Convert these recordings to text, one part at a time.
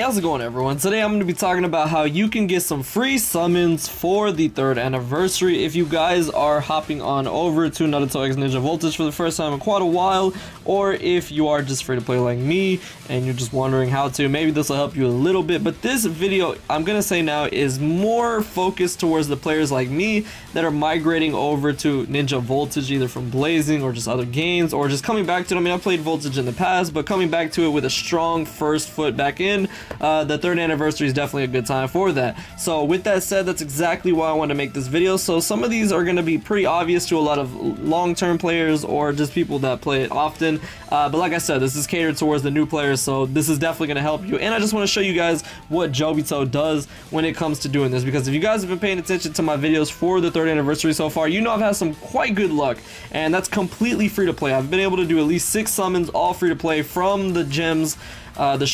How's it going, everyone? Today I'm going to be talking about how you can get some free summons for the 3rd anniversary if you guys are hopping on over to Naruto X Ninja Voltage for the first time in quite a while, or if you are just free to play like me and you're just wondering how to. Maybe this will help you a little bit, but this video I'm going to say now is more focused towards the players like me that are migrating over to Ninja Voltage either from Blazing or just other games, or just coming back to it. I mean, I played Voltage in the past, but coming back to it with a strong first foot back in. The 3rd anniversary is definitely a good time for that. So with that said, that's exactly why I want to make this video. So some of these are going to be pretty obvious to a lot of long-term players or just people that play it often, but like I said, this is catered towards the new players, so this is definitely going to help you. And I just want to show you guys what Boruto does when it comes to doing this, because if you guys have been paying attention to my videos for the 3rd anniversary so far, you know I've had some quite good luck, and that's completely free to play. I've been able to do at least 6 summons, all free to play, from the gems, the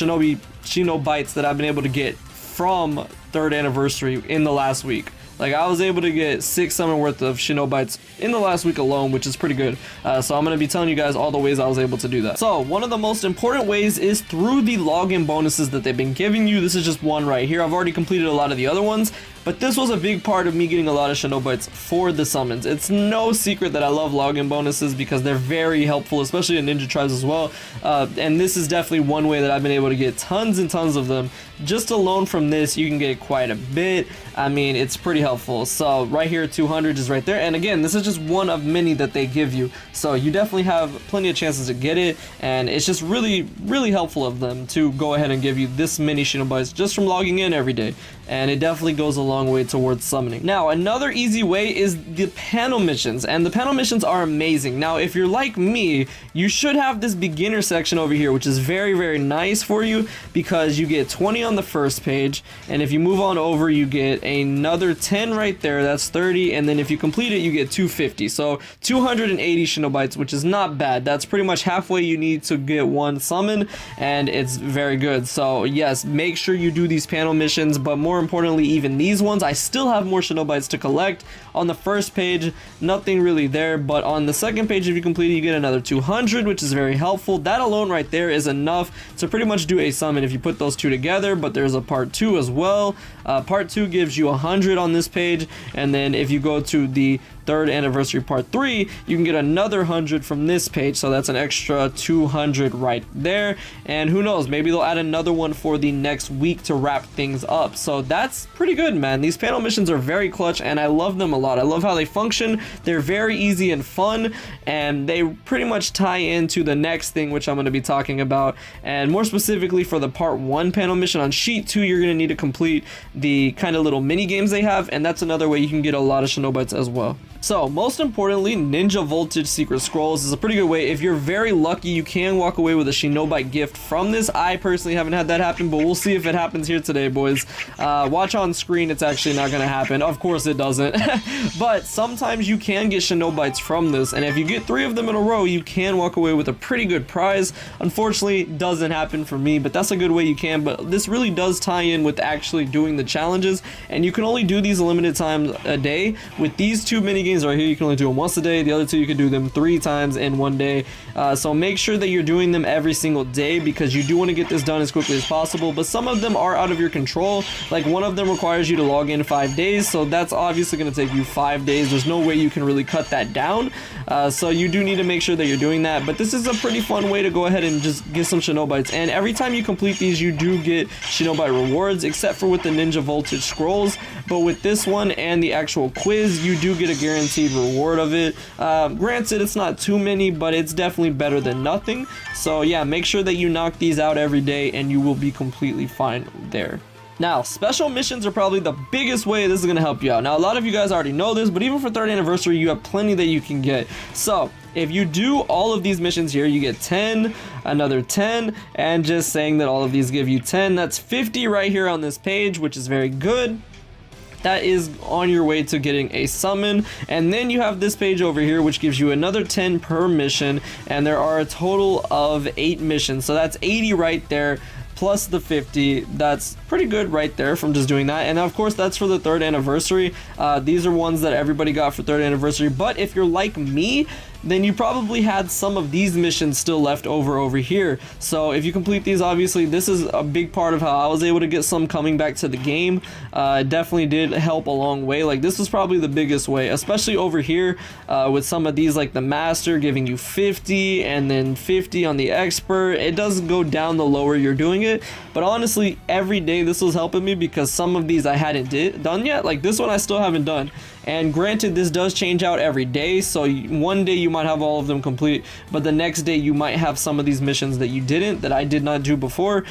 Shinobites that I've been able to get from 3rd anniversary in the last week. Like, I was able to get 6 summon worth of Shinobites in the last week alone, which is pretty good. So I'm going to be telling you guys all the ways I was able to do that. So one of the most important ways is through the login bonuses that they've been giving you. This is just one right here. I've already completed a lot of the other ones, but this was a big part of me getting a lot of Shinobites for the summons. It's no secret that I love login bonuses because they're very helpful, especially in Ninja Tribes as well. And this is definitely one way that I've been able to get tons and tons of them. Just alone from this, you can get quite a bit. I mean, it's pretty helpful. So right here, 200 is right there. And again, this is just one of many that they give you. So you definitely have plenty of chances to get it. And it's just really, really helpful of them to go ahead and give you this many Shinobites just from logging in every day. And it definitely goes a long way towards summoning. Now, another easy way is the panel missions, and the panel missions are amazing. Now, if you're like me, you should have this beginner section over here, which is very, very nice for you because you get 20 on the first page, and if you move on over, you get another 10 right there, that's 30, and then if you complete it, you get 250. So 280 Shinobites, which is not bad. That's pretty much halfway you need to get one summon, and it's very good. So yes, make sure you do these panel missions, but more importantly, even these ones, I still have more Shinobites to collect. On the first page, nothing really there, but on the second page, if you complete it, you get another 200, which is very helpful. That alone right there is enough to pretty much do a summon if you put those two together, but there's a part 2 as well. Part 2 gives you 100 on this page, and then if you go to the 3rd anniversary part 3, you can get another 100 from this page, so that's an extra 200 right there. And who knows, maybe they'll add another one for the next week to wrap things up. So that's pretty good, man. These panel missions are very clutch, and I love them a lot. I love how they function. They're very easy and fun, and they pretty much tie into the next thing, which I'm going to be talking about. And more specifically for the part 1 panel mission on sheet 2, you're going to need to complete the kind of little mini games they have, and that's another way you can get a lot of Shinobites as well. So most importantly, Ninja Voltage Secret Scrolls is a pretty good way. If you're very lucky, you can walk away with a Shinobite gift from this. I personally haven't had that happen, but we'll see if it happens here today, boys. Watch on screen, it's actually not going to happen. Of course it doesn't. But sometimes you can get Shinobites from this, and if you get 3 of them in a row, you can walk away with a pretty good prize. Unfortunately, it doesn't happen for me, but that's a good way you can. But this really does tie in with actually doing the challenges, and you can only do these a limited time a day. With these 2 mini games right here, you can only do them once a day. The other 2 you can do them 3 times in one day. So make sure that you're doing them every single day, because you do want to get this done as quickly as possible. But some of them are out of your control. Like, one of them requires you to log in 5 days, so that's obviously going to take you 5 days. There's no way you can really cut that down. So you do need to make sure that you're doing that. But this is a pretty fun way to go ahead and just get some Shinobites. And every time you complete these, you do get Shinobite rewards, except for with the Ninja Voltage Scrolls. But with this one and the actual quiz, you do get a guaranteed reward of it. Granted, it's not too many, but it's definitely better than nothing. So yeah, make sure that you knock these out every day, and you will be completely fine there. Now, special missions are probably the biggest way this is going to help you out. Now, a lot of you guys already know this, but even for 3rd anniversary, you have plenty that you can get. So if you do all of these missions here, you get 10, another 10, and just saying that all of these give you 10, that's 50 right here on this page, which is very good. That is on your way to getting a summon. And then you have this page over here, which gives you another 10 per mission, and there are a total of 8 missions, so that's 80 right there, plus the 50, that's pretty good right there from just doing that. And of course, that's for the 3rd anniversary. These are ones that everybody got for 3rd anniversary. But if you're like me, then you probably had some of these missions still left over here. So if you complete these, obviously this is a big part of how I was able to get some coming back to the game. It definitely did help a long way. Like, this was probably the biggest way, especially over here with some of these, like the master giving you 50 and then 50 on the expert. It does go down the lower you're doing it, but honestly every day this was helping me because some of these I hadn't done yet. Like this one I still haven't done. And granted, this does change out every day, so one day you might have all of them complete, but the next day you might have some of these missions that you didn't, that I did not do before.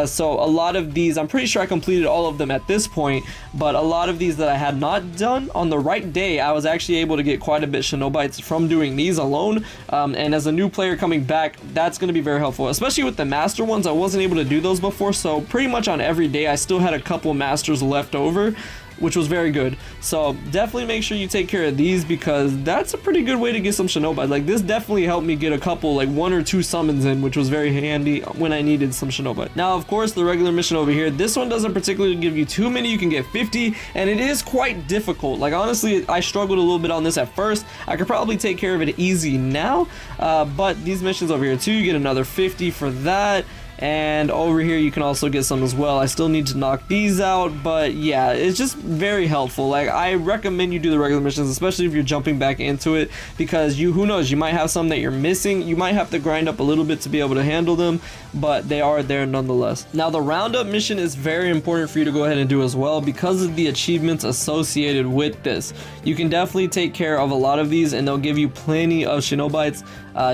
So a lot of these, I'm pretty sure I completed all of them at this point, but a lot of these that I had not done, on the right day, I was actually able to get quite a bit Shinobites from doing these alone. And as a new player coming back, that's going to be very helpful, especially with the master ones. I wasn't able to do those before, so pretty much on every day I still had a couple masters left over, which was very good. So definitely make sure you take care of these because that's a pretty good way to get some Shinobites. Like, this definitely helped me get a couple, like 1 or 2 summons in, which was very handy when I needed some Shinobite. Now, of course, the regular mission over here, this one doesn't particularly give you too many. You can get 50, and it is quite difficult. Like, honestly, I struggled a little bit on this at first. I could probably take care of it easy now, but these missions over here too, you get another 50 for that. And over here you can also get some as well. I still need to knock these out, but yeah, it's just very helpful. Like, I recommend you do the regular missions, especially if you're jumping back into it, because who knows, you might have some that you're missing. You might have to grind up a little bit to be able to handle them, but they are there nonetheless. Now, the roundup mission is very important for you to go ahead and do as well because of the achievements associated with this. You can definitely take care of a lot of these, and they'll give you plenty of Shinobites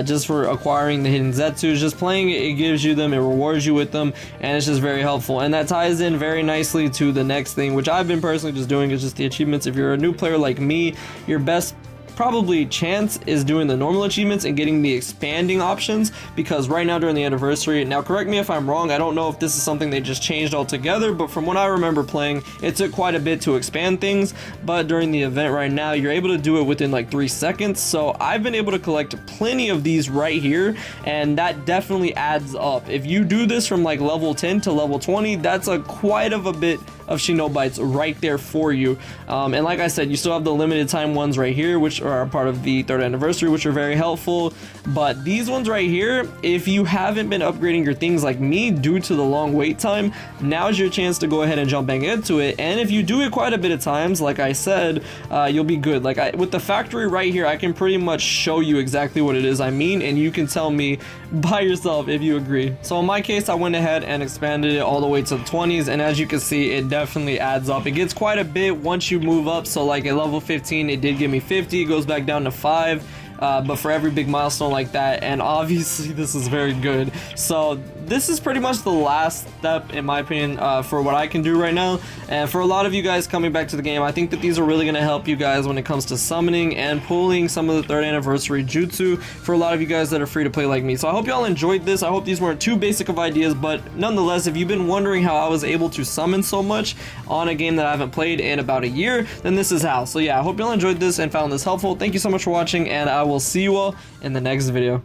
just for acquiring the hidden Zetsus. Just playing it, it gives you them, it rewards you with them, and it's just very helpful. And that ties in very nicely to the next thing, which I've been personally just doing, is just the achievements. If you're a new player like me, your best probably chance is doing the normal achievements and getting the expanding options, because right now during the anniversary, now correct me if I'm wrong, I don't know if this is something they just changed altogether, but from what I remember playing, it took quite a bit to expand things. But during the event right now, you're able to do it within like 3 seconds. So I've been able to collect plenty of these right here, and that definitely adds up. If you do this from like level 10 to level 20, that's a quite of a bit of Shinobites right there for you. And like I said, you still have the limited time ones right here, which are a part of the 3rd anniversary, which are very helpful. But these ones right here, if you haven't been upgrading your things like me due to the long wait time, now's your chance to go ahead and jump back into it. And if you do it quite a bit of times, like I said, you'll be good. Like with the factory right here, I can pretty much show you exactly what it is I mean, and you can tell me by yourself if you agree. So in my case, I went ahead and expanded it all the way to the 20s, and as you can see, it definitely adds up. It gets quite a bit once you move up. So like at level 15, it did give me 50, it goes back down to 5. But for every big milestone like that, and obviously this is very good. So this is pretty much the last step, in my opinion, for what I can do right now. And for a lot of you guys coming back to the game, I think that these are really going to help you guys when it comes to summoning and pulling some of the 3rd anniversary jutsu for a lot of you guys that are free to play like me. So I hope y'all enjoyed this. I hope these weren't too basic of ideas, but nonetheless, if you've been wondering how I was able to summon so much on a game that I haven't played in about a year, then this is how. So yeah, I hope y'all enjoyed this and found this helpful. Thank you so much for watching, and I will see you all in the next video.